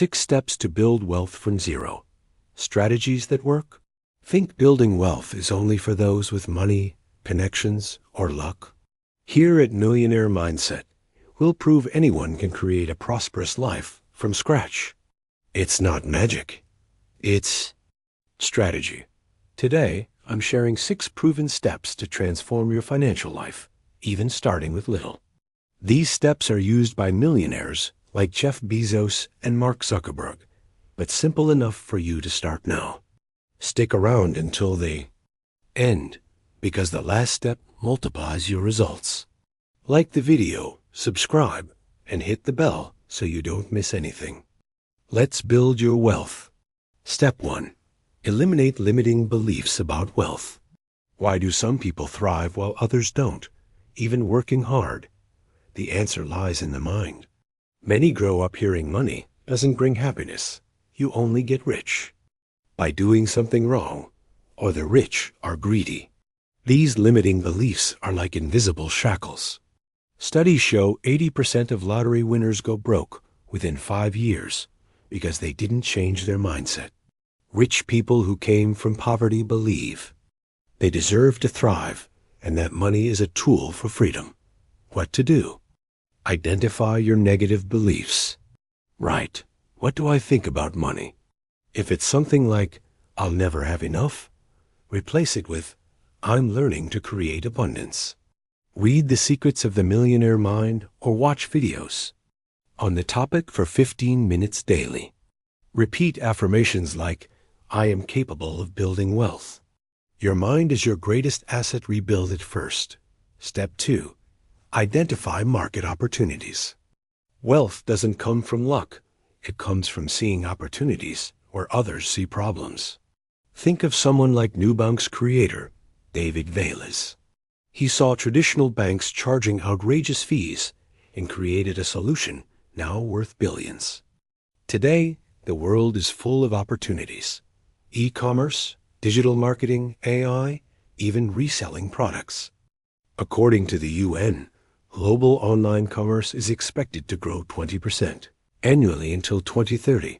6 steps to build wealth from zero. Strategies that work? Think building wealth is only for those with money, connections, or luck? Here at Millionaire Mindset, we'll prove anyone can create a prosperous life from scratch. It's not magic. It's strategy. Today, I'm sharing 6 proven steps to transform your financial life, even starting with little. These steps are used by millionaires like Jeff Bezos and Mark Zuckerberg, but simple enough for you to start now. Stick around until they end, because the last step multiplies your results. Like the video, subscribe, and hit the bell so you don't miss anything. Let's build your wealth. Step 1. Eliminate limiting beliefs about wealth. Why do some people thrive while others don't, even working hard? The answer lies in the mind. Many grow up hearing money doesn't bring happiness. You only get rich by doing something wrong, or the rich are greedy. These limiting beliefs are like invisible shackles. Studies show 80% of lottery winners go broke within 5 years because they didn't change their mindset. Rich people who came from poverty believe they deserve to thrive and that money is a tool for freedom. What to do? Identify your negative beliefs. Right. What do I think about money? If it's something like, I'll never have enough, replace it with, I'm learning to create abundance. Read The Secrets of the Millionaire Mind or watch videos on the topic for 15 minutes daily. Repeat affirmations like, I am capable of building wealth. Your mind is your greatest asset. Rebuild it first. Step 2. Identify market opportunities. Wealth doesn't come from luck. It comes from seeing opportunities where others see problems. Think of someone like Nubank's creator, David Vélez. He saw traditional banks charging outrageous fees and created a solution now worth billions. Today, the world is full of opportunities. E-commerce, digital marketing, AI, even reselling products. According to the UN, global online commerce is expected to grow 20% annually until 2030.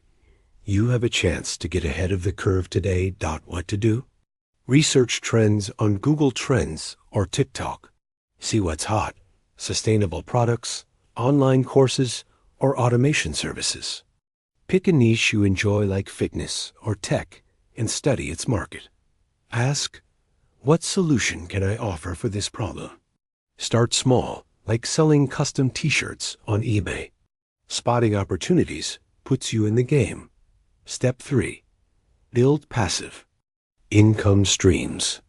You have a chance to get ahead of the curve today. What to do? Research trends on Google Trends or TikTok. See what's hot: sustainable products, online courses, or automation services. Pick a niche you enjoy like fitness or tech and study its market. Ask, what solution can I offer for this problem? Start small, like selling custom t-shirts on eBay. Spotting opportunities puts you in the game. Step 3. Build passive income streams.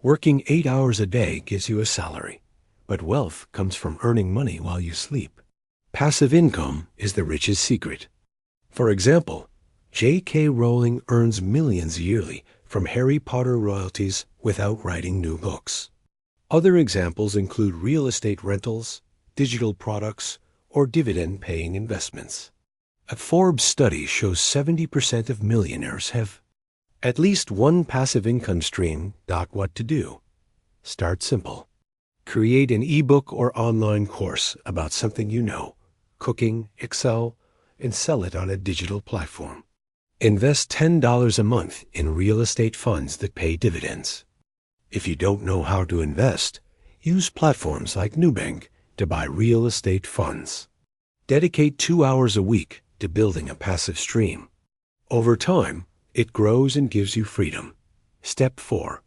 Working 8 hours a day gives you a salary, but wealth comes from earning money while you sleep. Passive income is the rich's secret. For example, J.K. Rowling earns millions yearly from Harry Potter royalties without writing new books. Other examples include real estate rentals, digital products, or dividend-paying investments. A Forbes study shows 70% of millionaires have at least one passive income stream. What to do? Start simple. Create an ebook or online course about something you know, cooking, Excel, and sell it on a digital platform. Invest $10 a month in real estate funds that pay dividends. If you don't know how to invest, use platforms like Nubank to buy real estate funds. Dedicate 2 hours a week to building a passive stream. Over time, it grows and gives you freedom. Step 4.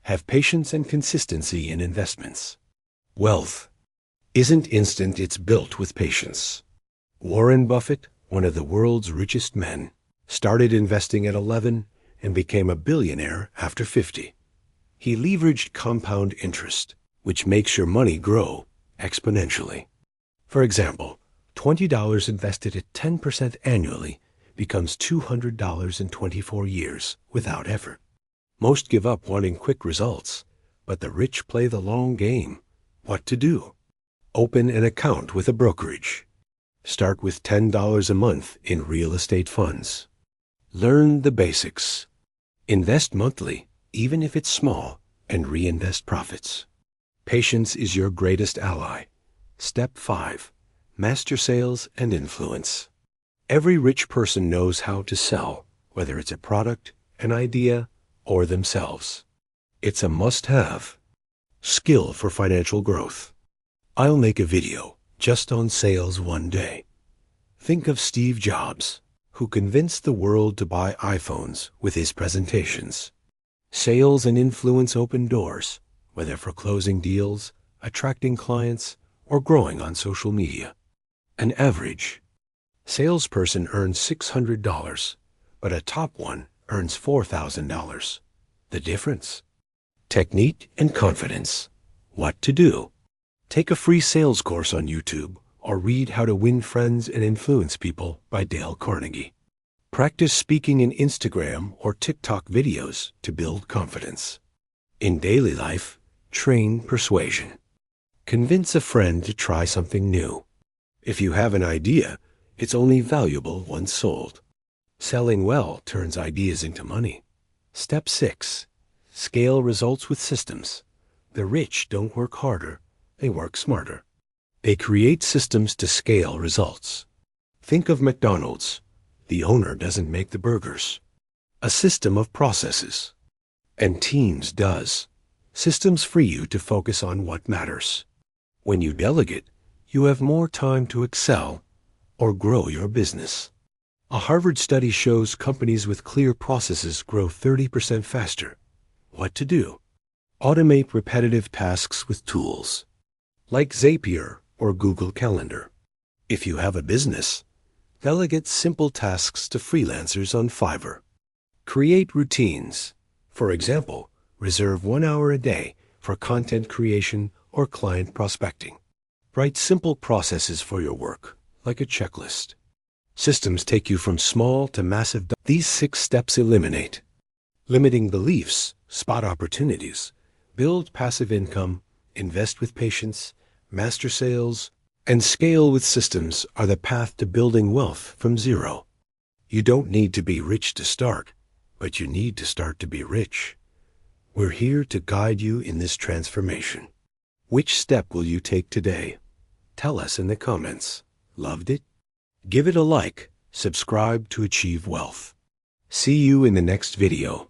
Have patience and consistency in investments. Wealth isn't instant, it's built with patience. Warren Buffett, one of the world's richest men, started investing at 11 and became a billionaire after 50. He leveraged compound interest, which makes your money grow exponentially. For example, $20 invested at 10% annually becomes $200 in 24 years without effort. Most give up wanting quick results, but the rich play the long game. What to do? Open an account with a brokerage. Start with $10 a month in real estate funds. Learn the basics. Invest monthly, even if it's small, and reinvest profits. Patience is your greatest ally. Step 5. Master sales and influence. Every rich person knows how to sell, whether it's a product, an idea, or themselves. It's a must-have skill for financial growth. I'll make a video just on sales one day. Think of Steve Jobs, who convinced the world to buy iPhones with his presentations. Sales and influence open doors, whether for closing deals, attracting clients, or growing on social media. An average salesperson earns $600, but a top one earns $4,000. The difference? Technique and confidence. What to do? Take a free sales course on YouTube or read How to Win Friends and Influence People by Dale Carnegie. Practice speaking in Instagram or TikTok videos to build confidence. In daily life, train persuasion. Convince a friend to try something new. If you have an idea, it's only valuable once sold. Selling well turns ideas into money. Step 6. Scale results with systems. The rich don't work harder, they work smarter. They create systems to scale results. Think of McDonald's. The owner doesn't make the burgers. A system of processes. And Teams does. Systems free you to focus on what matters. When you delegate, you have more time to excel or grow your business. A Harvard study shows companies with clear processes grow 30% faster. What to do? Automate repetitive tasks with tools like Zapier or Google Calendar. If you have a business, delegate simple tasks to freelancers on Fiverr. Create routines. For example, reserve 1 hour a day for content creation or client prospecting. Write simple processes for your work, like a checklist. Systems take you from small to massive. These 6 steps eliminate limiting beliefs, spot opportunities, build passive income, invest with patience, master sales, and scale with systems are the path to building wealth from zero. You don't need to be rich to start, but you need to start to be rich. We're here to guide you in this transformation. Which step will you take today? Tell us in the comments. Loved it? Give it a like, subscribe to achieve wealth. See you in the next video.